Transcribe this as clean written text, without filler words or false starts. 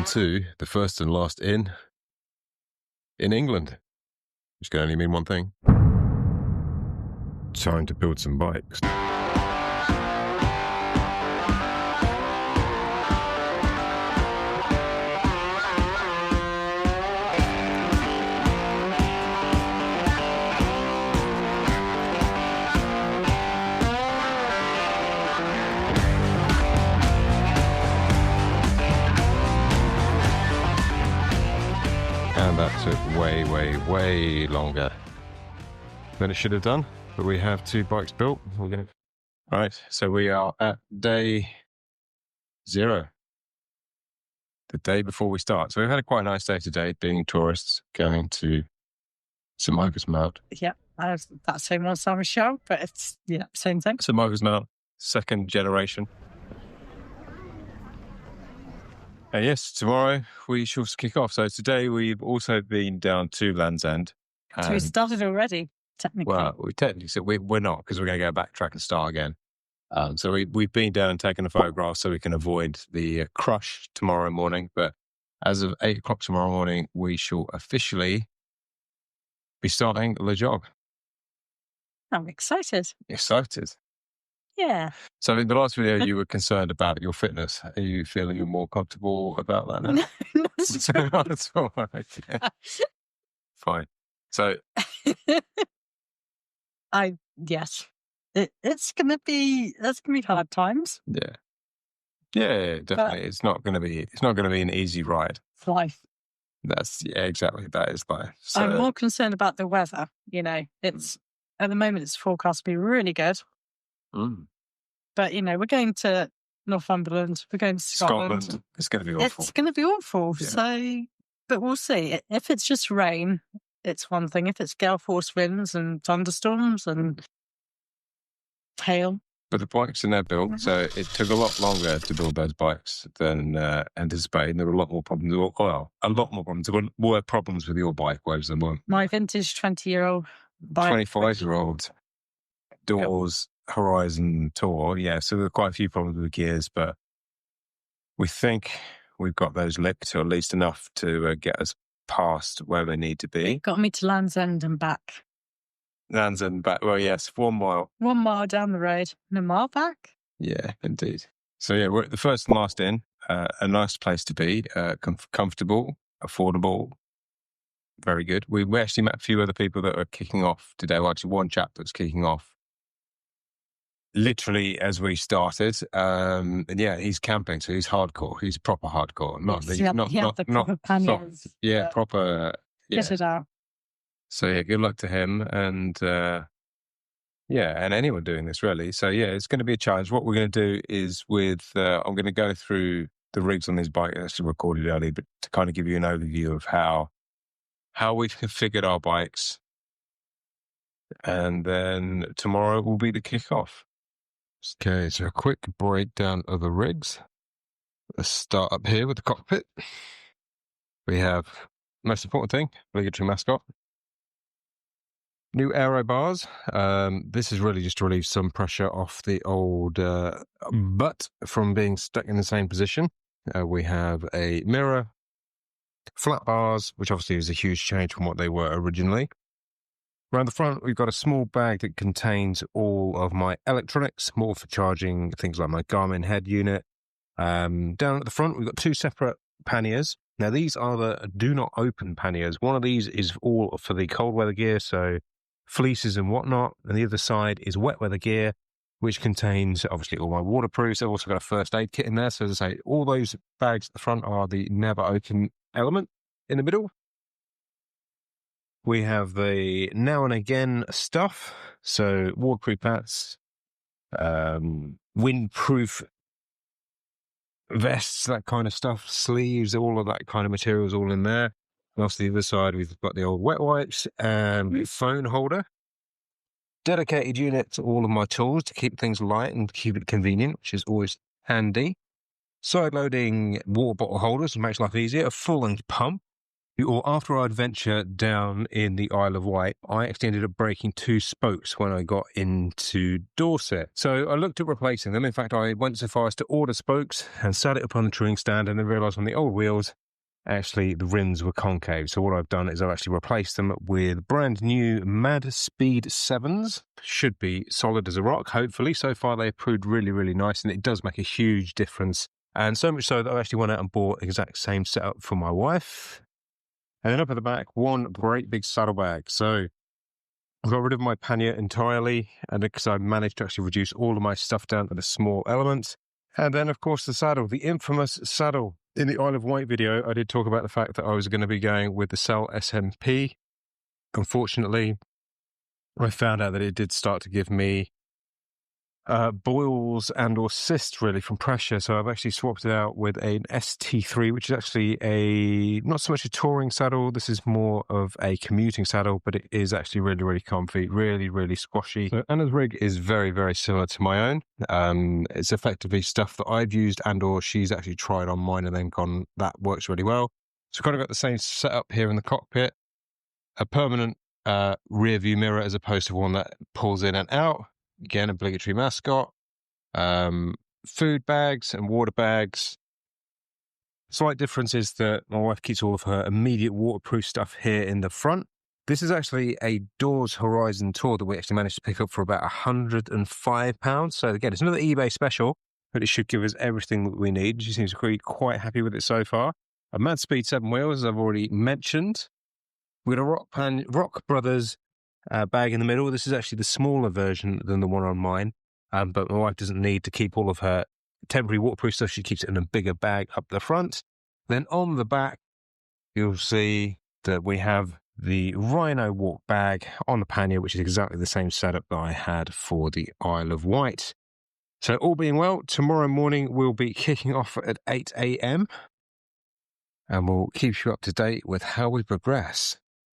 Welcome to the first and last in England, which can only mean one thing. Time to build some bikes. And that took way longer than it should have done. But we have 2 bikes built. Right, so we are at day 0. The day before we start. So we've had quite a nice day today, being tourists, going to St Michael's Mount. Yeah, that's same on Summer Show, but it's, same thing. St Michael's Mount, second generation. And yes, tomorrow we shall kick off. So today we've also been down to Land's End. So we started already, technically. Well, we technically said we're not, because we're going to go backtrack and start again. So we've been down and taken a photograph so we can avoid the crush tomorrow morning. But as of 8 o'clock tomorrow morning, we shall officially be starting LEJOG. I'm excited. Excited. Yeah. So in the last video, you were concerned about your fitness. Are you feeling you're more comfortable about that now? No, not That's all right. Yeah. Fine. So yes. It's gonna be hard times. yeah, definitely. But it's not gonna be an easy ride. It's life. Exactly. That is life. So, I'm more concerned about the weather. It's at the moment it's forecast to be really good. But we're going to Northumberland. We're going to Scotland. It's going to be awful. It's going to be awful. Yeah. So, but we'll see. If it's just rain, it's one thing. If it's gale force winds and thunderstorms and hail. But the bikes in there built, so it took a lot longer to build those bikes than anticipated. There were a lot more problems. Well, a lot more problems. There were problems with your bike, whereas there weren't. My vintage 20-year-old bike. 25-year-old doors. Yep. Horizon Tour, so there are quite a few problems with the gears, but we think we've got those licked, to at least enough to get us past where they need to be. It got me to Land's End and back. Land's End and back, well, yes, 1 mile. 1 mile down the road and a mile back. Yeah, indeed. So we're at the first and last in, a nice place to be, comfortable, affordable, very good. We actually met a few other people that are kicking off today. Well, actually one chap that's kicking off literally as we started, and he's camping, so he's hardcore. He's proper hardcore, not the proper panniers. Proper. Get it out. So good luck to him, and and anyone doing this really. So it's going to be a challenge. What we're going to do is I'm going to go through the rigs on this bike. That's recorded early, but to kind of give you an overview of how we've configured our bikes, and then tomorrow will be the kickoff. Okay, so a quick breakdown of the rigs. Let's start up here with the cockpit. We have, most important thing, obligatory mascot. New aero bars. This is really just to relieve some pressure off the old butt from being stuck in the same position. We have a mirror, flat bars, which obviously is a huge change from what they were originally. Around the front, we've got a small bag that contains all of my electronics, more for charging things like my Garmin head unit. Down at the front, we've got 2 separate panniers. Now, these are the do not open panniers. One of these is all for the cold weather gear, so fleeces and whatnot. And the other side is wet weather gear, which contains obviously all my waterproofs. I've also got a first aid kit in there. So as I say, all those bags at the front are the never open element. In the middle, we have the now and again stuff. So waterproof hats, windproof vests, that kind of stuff, sleeves, all of that kind of materials all in there. And off the other side, we've got the old wet wipes and phone holder. Dedicated unit to all of my tools to keep things light and keep it convenient, which is always handy. Side loading water bottle holders to make life easier. A full length pump. or after our adventure down in the Isle of Wight, I actually ended up breaking 2 spokes when I got into Dorset. So I looked at replacing them. In fact, I went so far as to order spokes and sat it up on the touring stand, and then realised on the old wheels, actually the rims were concave. So what I've done is I've actually replaced them with brand new Mad Speed 7s. Should be solid as a rock, hopefully. So far they've proved really, really nice, and it does make a huge difference. And so much so that I actually went out and bought the exact same setup for my wife. And then up at the back, one great big saddlebag. So I got rid of my pannier entirely, and because I managed to actually reduce all of my stuff down to the small elements. And then, of course, the saddle, the infamous saddle. In the Isle of Wight video, I did talk about the fact that I was going to be going with the Cell SMP. Unfortunately, I found out that it did start to give me boils and or cysts really from pressure, so I've actually swapped it out with an ST3, which is actually not so much a touring saddle. This is more of a commuting saddle, but it is actually really, really comfy, really, really squashy. So Anna's rig is very, very similar to my own. It's effectively stuff that I've used and or she's actually tried on mine and then gone, that works really well. So kind of got the same setup here in the cockpit, a permanent rear view mirror as opposed to one that pulls in and out. Again, obligatory mascot, food bags and water bags. Slight difference is that my wife keeps all of her immediate waterproof stuff here in the front. This is actually a Doors Horizon Tour that we actually managed to pick up for about £105. So again, it's another eBay special, but it should give us everything that we need. She seems to be quite happy with it so far. A Mad Speed 7 wheels, as I've already mentioned. We've got a Rock Brothers bag in the middle. This is actually the smaller version than the one on mine, but my wife doesn't need to keep all of her temporary waterproof stuff. She keeps it in a bigger bag up the front. Then on the back, you'll see that we have the Rhino Walk bag on the pannier, which is exactly the same setup that I had for the Isle of Wight. So all being well, tomorrow morning we'll be kicking off at 8 a.m. and we'll keep you up to date with how we progress.